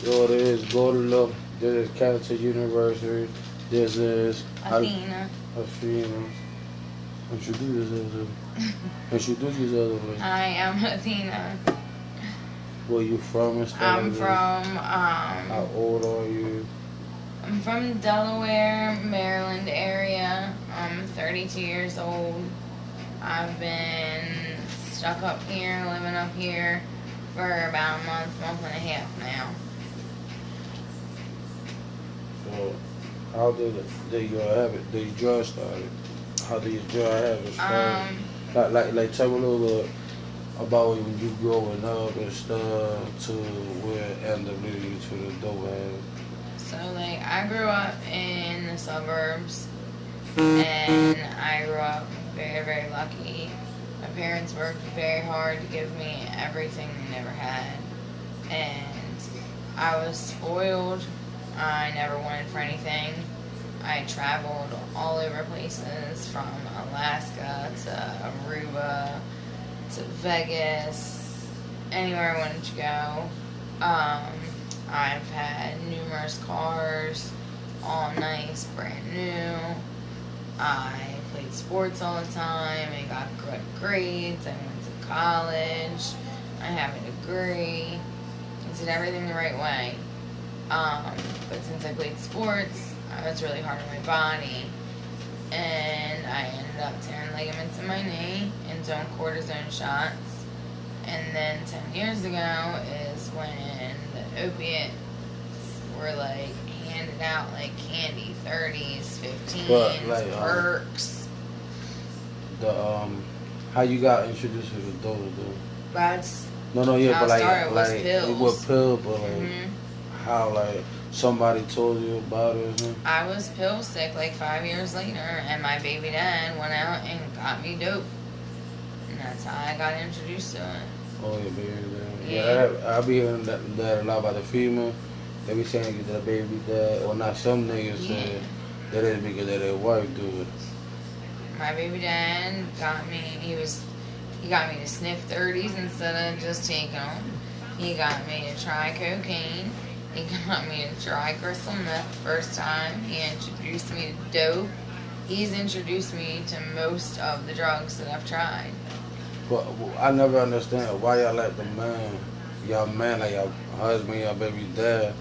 What it is, go to look. This is Capital University. This is Athena. Athena. Introduce yourself. Introduce yourself. I am Athena. Where you from and stuff I'm like from that? How old are you? I'm from Delaware, Maryland area. I'm 32 years old. I've been stuck up here, living up here for about a month and a half now. So, how did your habit, the drug started? How did your drug habit start? Like tell me a little bit about when you growing up and stuff to where it ended up leading you to the dope habit. So like I grew up in the suburbs, and I grew up very, very lucky. My parents worked very hard to give me everything they never had, and I was spoiled. I never wanted for anything. I traveled all over places from Alaska to Aruba to Vegas, anywhere I wanted to go. I've had numerous cars, all nice, brand new. I played sports all the time. I got good grades. I went to college. I have a degree. I did everything the right way. But since I played sports, I was really hard on my body. And I ended up tearing ligaments in my knee and doing cortisone shots. And then 10 years ago is when the opiates were like handed out like candy, 30s, 15s, But perks. How you got introduced to the dope though? That's No, yeah, how but it started, was pills. it was pill, but how somebody told you about it or something? I was pill sick like 5 years later, and my baby dad went out and got me dope. And that's how I got introduced to it. Oh, your baby dad. Yeah, I be hearing that a lot about the female. They be saying that the baby dad, or not some niggas say that is because of their wife do it. My baby dad got me, he got me to sniff 30s instead of just taking them. He got me to try cocaine. He got me to try crystal meth the first time. He introduced me to dope. He's introduced me to most of the drugs that I've tried. But I never understand why y'all let y'all man, like your husband, your baby dad,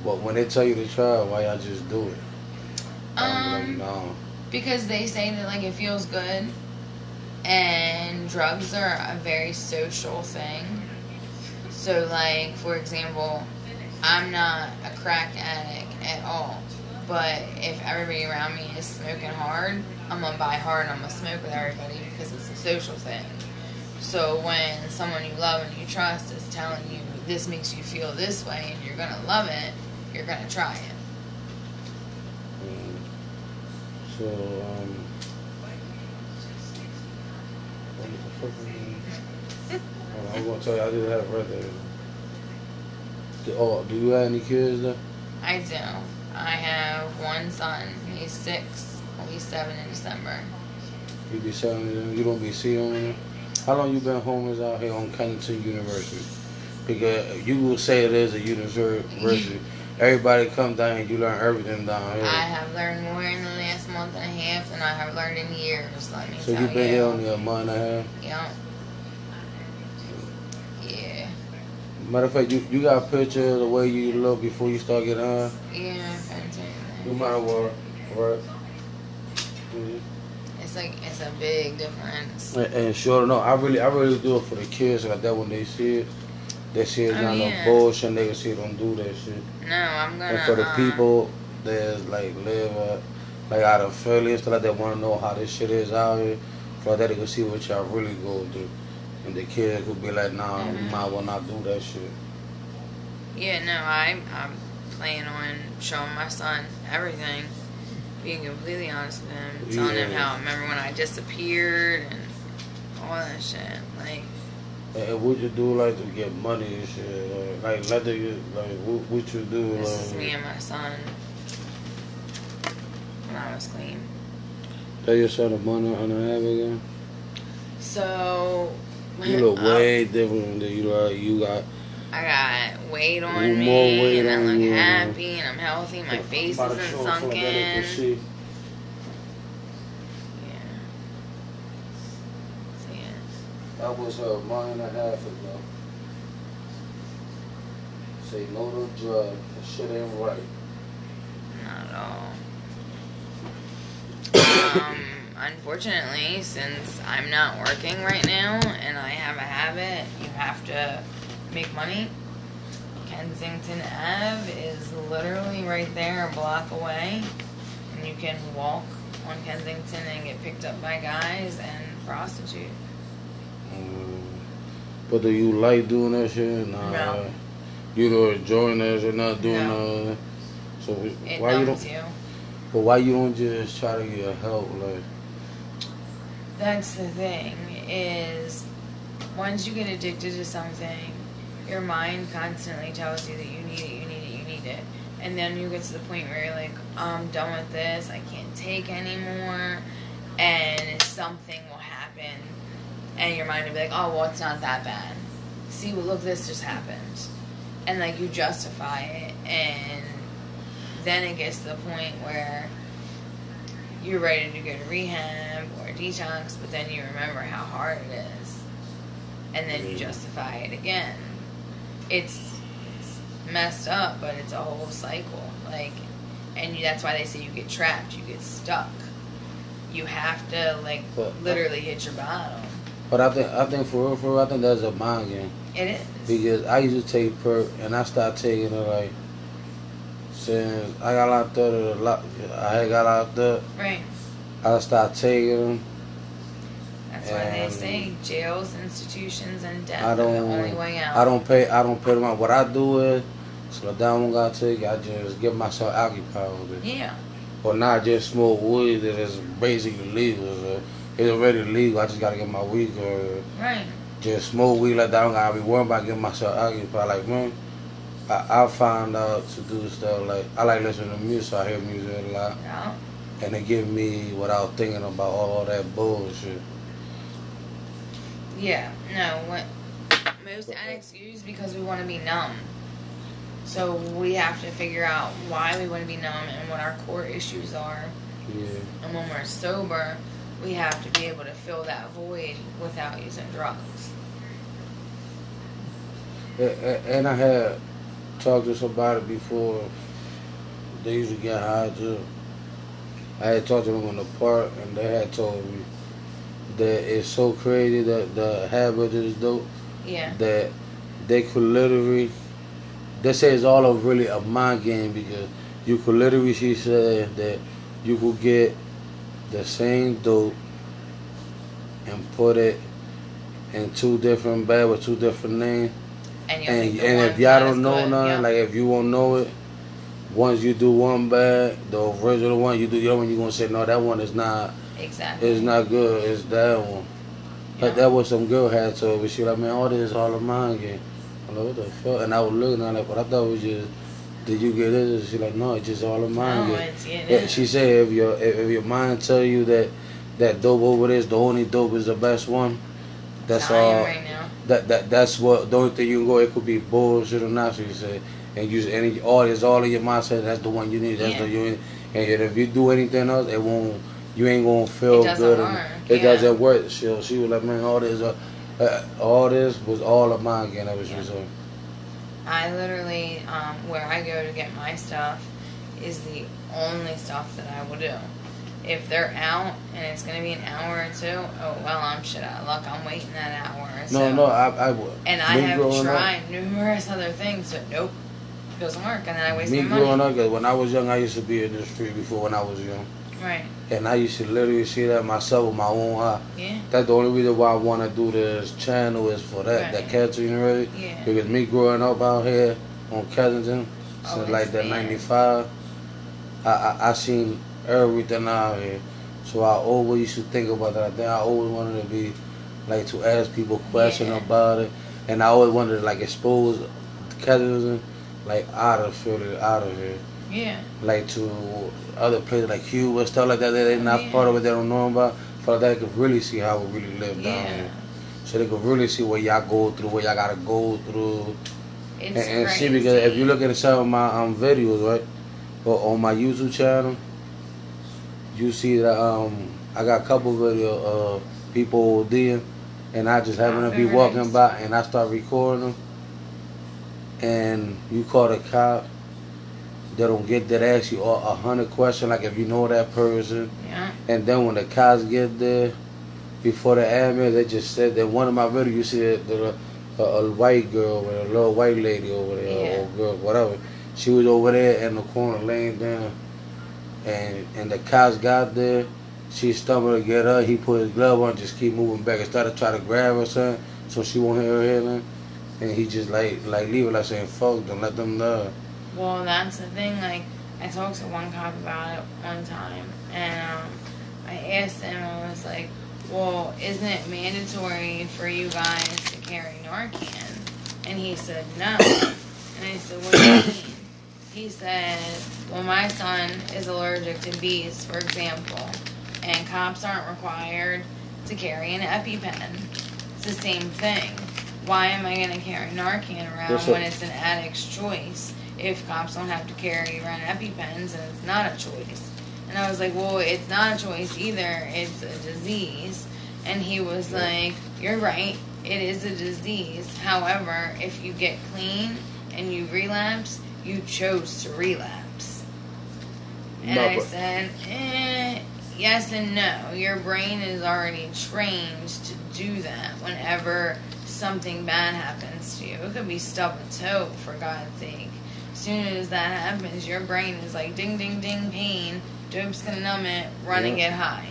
but when they tell you to try, why y'all just do it? Like, no. Because they say that like it feels good, and drugs are a very social thing. So like, for example, I'm not a crack addict at all, but if everybody around me is smoking hard, I'm gonna buy hard and I'm gonna smoke with everybody because it's a social thing. So when someone you love and you trust is telling you this makes you feel this way and you're gonna love it, you're gonna try it. So, I'm gonna tell you, I just had a birthday. Do you have any kids though? I do. I have one son. He's 6. He'll be 7 in December. You be selling them? You don't be seeing them? How long you been homeless out here on Kennington University? Because you will say it is a university. Everybody come down and you learn everything down here. I have learned more in the last month and a half than I have learned in years, let me tell you. So you've been here only a month and a half? Yep. Yeah. Matter of fact, you got a picture of the way you look before you start getting high? Yeah, I can tell you that. No matter what, right? It's a big difference. And sure, no, I really do it for the kids like that when they see it. They see it's not no bullshit. They can see don't do that shit. No, I'm gonna. And for the people that like live like out of Philly and stuff like that, want to know how this shit is out here, for that they can see what y'all really go through. And the kids could be like, nah, we might well not do that shit. Yeah, no, I'm planning on showing my son everything. Being completely honest with him, telling him how I remember when I disappeared and all that shit. Like. And what you do like to get money and shit? Like what you do? This is me and my son when I was clean. Tell your son the money on the have again. So you look way different than you got. I got weight on More me, weight and I on look you, happy, and I'm healthy. My face isn't sunken. Yeah. See it. That was a month and a half ago. Say no to drugs. That shit ain't right. Not at all. Unfortunately, since I'm not working right now and I have a habit, you have to make money. Kensington Ave is literally right there, a block away, and you can walk on Kensington and get picked up by guys and prostitute. But do you like doing that shit? Nah, no. You don't enjoy that shit, not doing no. So it why numbs you don't? You. But why you don't just try to get help? Like, that's the thing, is once you get addicted to something, your mind constantly tells you that you need it, you need it, you need it. And then you get to the point where you're like, I'm done with this, I can't take anymore, and something will happen, and your mind will be like, oh, well, it's not that bad. See, well, look, this just happened. And, like, you justify it, and then it gets to the point where you're ready to go to rehab or detox, but then you remember how hard it is, and then you justify it again. It's messed up, but it's a whole cycle. Like, and that's why they say you get trapped, you get stuck. You have to literally hit your bottom. But I think for real, I think that's a mind game. It is. Because I used to take perk, and I started taking it like since I got locked up. I got locked up. Right. I started taking them. That's why they say jails, institutions, and death are the only way out. I don't pay them out. What I do is, so that one got take, I just get myself occupied with it. Yeah. Or not just smoke weed that is basically legal. So it's already legal. I just gotta get my weed or right. Just smoke weed like that. I don't gotta be worried about getting myself occupied. Like, man, I found out to do stuff like I like listening to music. So I hear music a lot. Yeah. And it give me without thinking about all that bullshit. Yeah, no, most addicts use because we want to be numb. So we have to figure out why we want to be numb and what our core issues are. Yeah. And when we're sober, we have to be able to fill that void without using drugs. And I had talked to somebody before. They used to get high too. I had talked to them in the park, and they had told me that it's so crazy that the habit is dope. Yeah. That they could literally, they say it's all really a mind game because you could literally, she said that you could get the same dope and put it in two different bags with two different names. And if y'all don't know nothing, like if you won't know it, once you do one bag, the original one, you do the other one, you're going to say, no, that one is not. Exactly. It's not good. It's that one. Yeah. Like that was some girl had told me. She like, man, all this is all a mind game. I'm like, what the fuck? And I was looking at her like, but I thought it was just, did you get this? She like, no, it's just all a mind game. She said, if your mind tell you that dope over there is the only dope is the best one, that's all. Right now. That's what the only thing you can go. It could be bullshit or not. She said, and use any all in your mindset. That's the one you need. That's the you need. And if you do anything else, it won't. You ain't gonna feel good. It doesn't work. She was like, man, all this was all of mine again. That was just. I literally, where I go to get my stuff, is the only stuff that I will do. If they're out and it's gonna be an hour or two, oh well, I'm shit out of luck. I'm waiting that hour or so. No, I would. And I have tried numerous other things, but nope, it doesn't work, and then I waste my money. Me growing up, when I was young, I used to be in the street before when I was young. Right. And I used to literally see that myself with my own eye. Yeah. That's the only reason why I want to do this channel is for that, that catching already. Yeah. Because me growing up out here on Kensington, since like the 95, I seen everything out here. So I always used to think about that. I always wanted to be, like, to ask people questions about it. And I always wanted to, like, expose Kensington, like, out of here. Yeah. Like to other places like Cuba, stuff like that. They're not part of it. They don't know about. For that, they could really see how we really live down here. So they could really see what y'all go through, what y'all gotta go through, It's and crazy. see, because if you look at some of my videos, right, or on my YouTube channel, you see that I got a couple videos of people ODing, and I just happen to be walking by, and I start recording them, and you call the cop, they don't get that, ask you 100 questions, like if you know that person, yeah. And then when the cops get there, before the admin, they just said that one of my videos, you see a white girl with a little white lady over there, or girl, whatever. She was over there in the corner laying down, and the cops got there. She stumbled to get her. He put his glove on, just keep moving back, and started trying to grab her son, so she won't hear her healing. And he just like leave it, like saying, "Fuck them, let them know." Well, that's the thing. Like, I talked to one cop about it one time, and I asked him, I was like, well, isn't it mandatory for you guys to carry Narcan? And he said, no. And I said, what do you mean? He said, well, my son is allergic to bees, for example, and cops aren't required to carry an EpiPen. It's the same thing. Why am I going to carry Narcan around when it's an addict's choice? If cops don't have to carry around EpiPens, and it's not a choice. And I was like, well, it's not a choice either. It's a disease. And he was like, you're right. It is a disease. However, if you get clean and you relapse, you chose to relapse. And I said, yes and no. Your brain is already trained to do that whenever something bad happens to you. It could be stub a toe, for God's sake. As soon as that happens, your brain is like, ding, ding, ding, pain. Dope's gonna numb it, run and get high.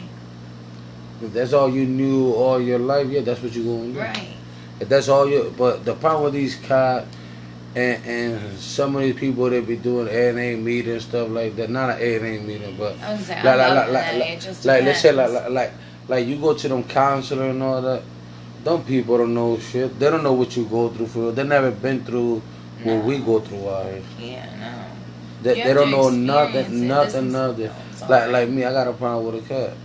If that's all you knew all your life, that's what you're gonna do. Right. If that's all you, but the problem with these cops and some of these people that be doing A&A meeting and stuff like that, not an A&A meeting, but I was saying, like let's say like you go to them counselor and all that. Them people don't know shit. They don't know what you go through for. They never been through what we go through out here. Yeah, no. They don't know nothing. Like me, I got a problem with a cat.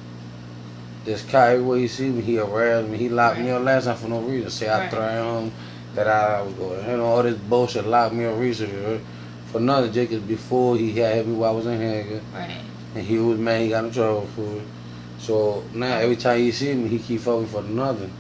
This cat, everywhere he see me, he harass me. He locked me up last night for no reason. Say I threatened him, that I was going, all this bullshit, locked me up recently, right? For nothing, Jacobs, before he had hit me while I was in handgun. Right. And he was mad, he got in trouble for it. So now every time he see me, he keep fucking for nothing.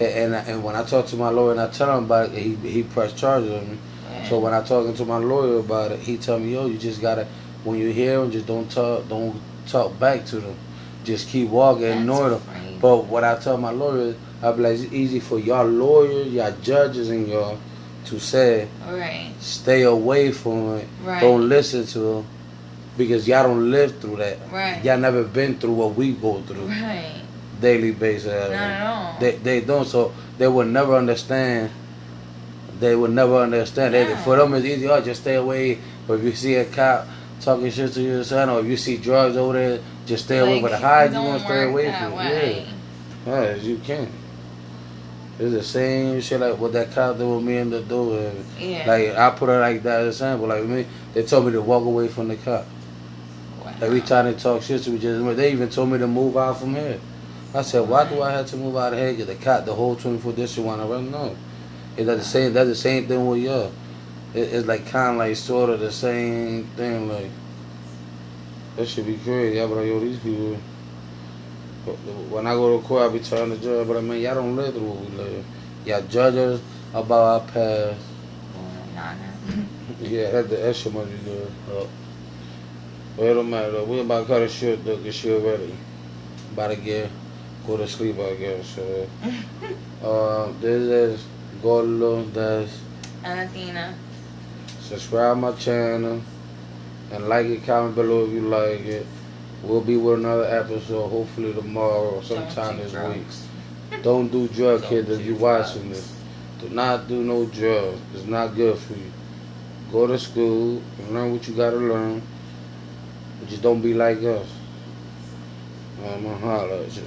And when I talk to my lawyer and I tell him about it, he pressed charges on me. Yeah. So when I talking to my lawyer about it, he tell me, yo, you just gotta, when you hear them, just don't talk back to them. Just keep walking, ignore them. Crazy. But what I tell my lawyer, I be like, it's easy for y'all lawyers, y'all judges, and y'all to say, stay away from it. Don't listen to them, because y'all don't live through that. Y'all never been through what we go through. Daily basis. Not at all. They don't, so they would never understand. They would never understand. No. For them, it's easy. Just stay away. But if you see a cop talking shit to your son, or if you see drugs over there, just stay away. But how you gonna stay away from it? Yeah, you can. It's the same shit like what that cop did with me in the door. Yeah. Like I put it like that as an example. Like me, they told me to walk away from the cop. Wow. Every time they talk shit to me, they even told me to move out from here. I said, why do I have to move out of here? Because the cop, the whole 24 district want to run? No. That's the same thing with y'all. It's like kind of like sort of the same thing. Like, that should be crazy. I be like, yo, these people. When I go to court, I be telling the judge, but I mean, y'all don't live through what we live. Y'all judge us about our past. Yeah, that shit must be good. But it don't matter though. We about to cut a shit though, because she already about to go to sleep, I guess. So, this is Gordo, that's Anathina. Subscribe my channel and like it, comment below if you like it. We'll be with another episode hopefully tomorrow or sometime this week. Don't do drugs, kids, if you're watching this. Do not do no drugs. It's not good for you. Go to school and learn what you gotta learn. Just don't be like us. I'm gonna holler at you.